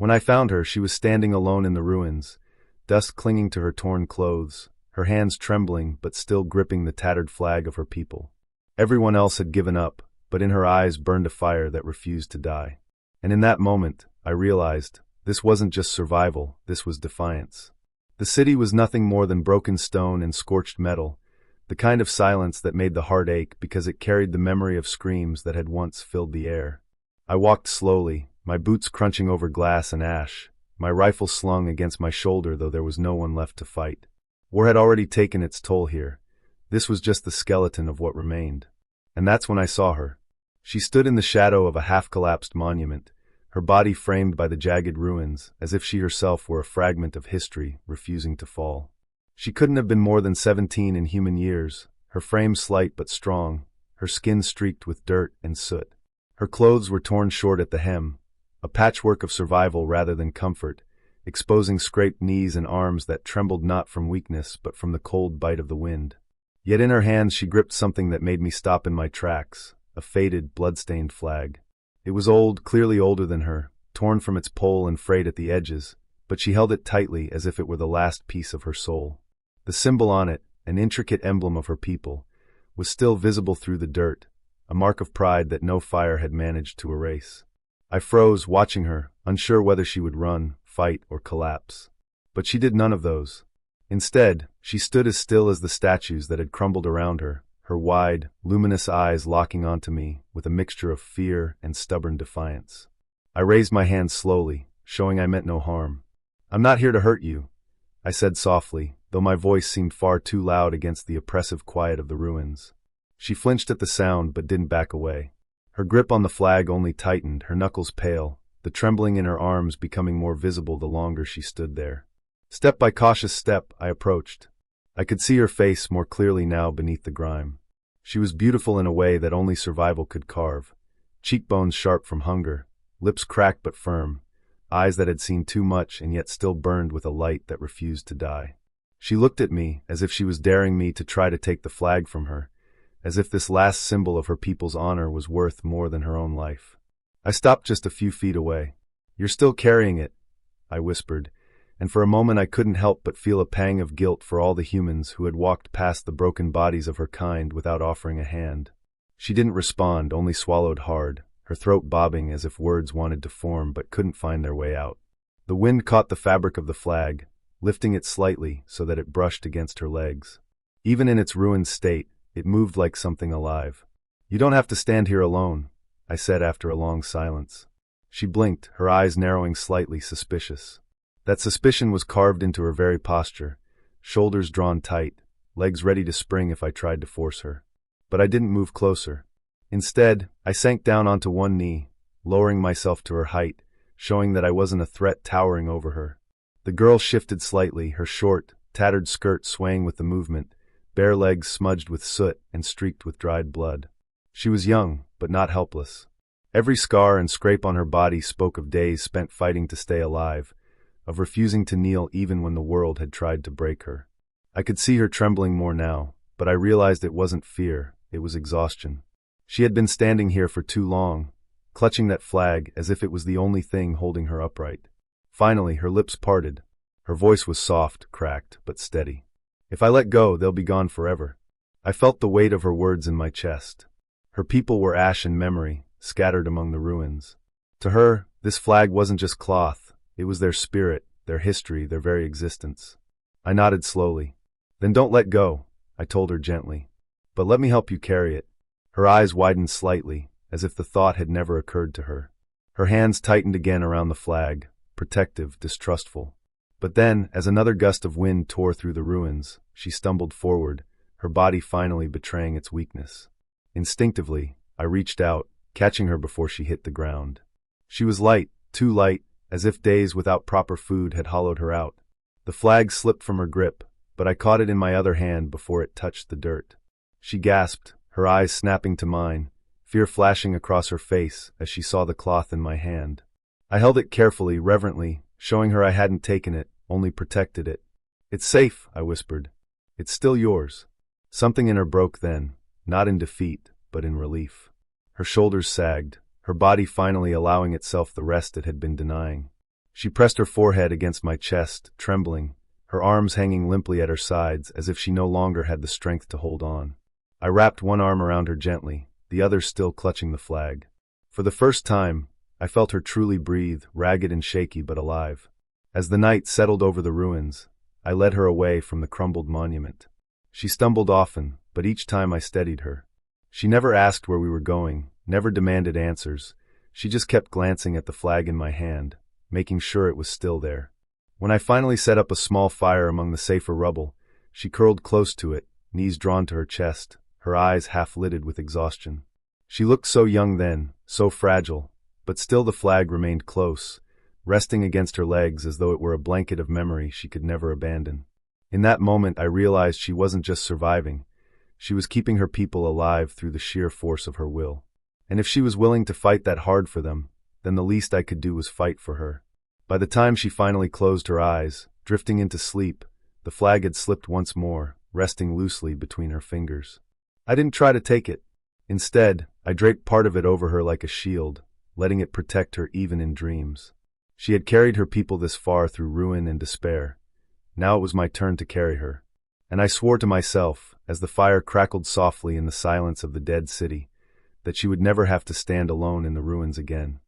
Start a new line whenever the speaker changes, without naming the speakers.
When I found her, she was standing alone in the ruins, dust clinging to her torn clothes, her hands trembling but still gripping the tattered flag of her people. Everyone else had given up, but in her eyes burned a fire that refused to die. And in that moment, I realized, this wasn't just survival, this was defiance. The city was nothing more than broken stone and scorched metal, the kind of silence that made the heart ache because it carried the memory of screams that had once filled the air. I walked slowly, my boots crunching over glass and ash, my rifle slung against my shoulder though there was no one left to fight. War had already taken its toll here. This was just the skeleton of what remained. And that's when I saw her. She stood in the shadow of a half-collapsed monument, her body framed by the jagged ruins, as if she herself were a fragment of history refusing to fall. She couldn't have been more than 17 in human years, her frame slight but strong, her skin streaked with dirt and soot. Her clothes were torn short at the hem, a patchwork of survival rather than comfort, exposing scraped knees and arms that trembled not from weakness but from the cold bite of the wind. Yet in her hands she gripped something that made me stop in my tracks, a faded, blood-stained flag. It was old, clearly older than her, torn from its pole and frayed at the edges, but she held it tightly as if it were the last piece of her soul. The symbol on it, an intricate emblem of her people, was still visible through the dirt, a mark of pride that no fire had managed to erase. I froze, watching her, unsure whether she would run, fight, or collapse. But she did none of those. Instead, she stood as still as the statues that had crumbled around her, her wide, luminous eyes locking onto me with a mixture of fear and stubborn defiance. I raised my hand slowly, showing I meant no harm. "I'm not here to hurt you," I said softly, though my voice seemed far too loud against the oppressive quiet of the ruins. She flinched at the sound but didn't back away. Her grip on the flag only tightened, her knuckles pale, the trembling in her arms becoming more visible the longer she stood there. Step by cautious step, I approached. I could see her face more clearly now beneath the grime. She was beautiful in a way that only survival could carve. Cheekbones sharp from hunger, lips cracked but firm, eyes that had seen too much and yet still burned with a light that refused to die. She looked at me as if she was daring me to try to take the flag from her, as if this last symbol of her people's honor was worth more than her own life. I stopped just a few feet away. "You're still carrying it," I whispered, and for a moment I couldn't help but feel a pang of guilt for all the humans who had walked past the broken bodies of her kind without offering a hand. She didn't respond, only swallowed hard, her throat bobbing as if words wanted to form but couldn't find their way out. The wind caught the fabric of the flag, lifting it slightly so that it brushed against her legs. Even in its ruined state, it moved like something alive. "You don't have to stand here alone," I said after a long silence. She blinked, her eyes narrowing slightly, suspicious. That suspicion was carved into her very posture, shoulders drawn tight, legs ready to spring if I tried to force her. But I didn't move closer. Instead, I sank down onto one knee, lowering myself to her height, showing that I wasn't a threat towering over her. The girl shifted slightly, her short, tattered skirt swaying with the movement, bare legs smudged with soot and streaked with dried blood. She was young, but not helpless. Every scar and scrape on her body spoke of days spent fighting to stay alive, of refusing to kneel even when the world had tried to break her. I could see her trembling more now, but I realized it wasn't fear, it was exhaustion. She had been standing here for too long, clutching that flag as if it was the only thing holding her upright. Finally, her lips parted. Her voice was soft, cracked, but steady. "If I let go, they'll be gone forever." I felt the weight of her words in my chest. Her people were ash and memory, scattered among the ruins. To her, this flag wasn't just cloth, it was their spirit, their history, their very existence. I nodded slowly. "Then don't let go," I told her gently. "But let me help you carry it." Her eyes widened slightly, as if the thought had never occurred to her. Her hands tightened again around the flag, protective, distrustful. But then, as another gust of wind tore through the ruins, she stumbled forward, her body finally betraying its weakness. Instinctively, I reached out, catching her before she hit the ground. She was light, too light, as if days without proper food had hollowed her out. The flag slipped from her grip, but I caught it in my other hand before it touched the dirt. She gasped, her eyes snapping to mine, fear flashing across her face as she saw the cloth in my hand. I held it carefully, reverently, showing her I hadn't taken it, only protected it. "It's safe," I whispered. "It's still yours." Something in her broke then, not in defeat, but in relief. Her shoulders sagged, her body finally allowing itself the rest it had been denying. She pressed her forehead against my chest, trembling, her arms hanging limply at her sides as if she no longer had the strength to hold on. I wrapped one arm around her gently, the other still clutching the flag. For the first time, I felt her truly breathe, ragged and shaky but alive. As the night settled over the ruins, I led her away from the crumbled monument. She stumbled often, but each time I steadied her. She never asked where we were going, never demanded answers. She just kept glancing at the flag in my hand, making sure it was still there. When I finally set up a small fire among the safer rubble, she curled close to it, knees drawn to her chest, her eyes half-lidded with exhaustion. She looked so young then, so fragile, but still the flag remained close, resting against her legs as though it were a blanket of memory she could never abandon. In that moment I realized she wasn't just surviving, she was keeping her people alive through the sheer force of her will. And if she was willing to fight that hard for them, then the least I could do was fight for her. By the time she finally closed her eyes, drifting into sleep, the flag had slipped once more, resting loosely between her fingers. I didn't try to take it. Instead, I draped part of it over her like a shield, letting it protect her even in dreams. She had carried her people this far through ruin and despair. Now it was my turn to carry her. And I swore to myself, as the fire crackled softly in the silence of the dead city, that she would never have to stand alone in the ruins again.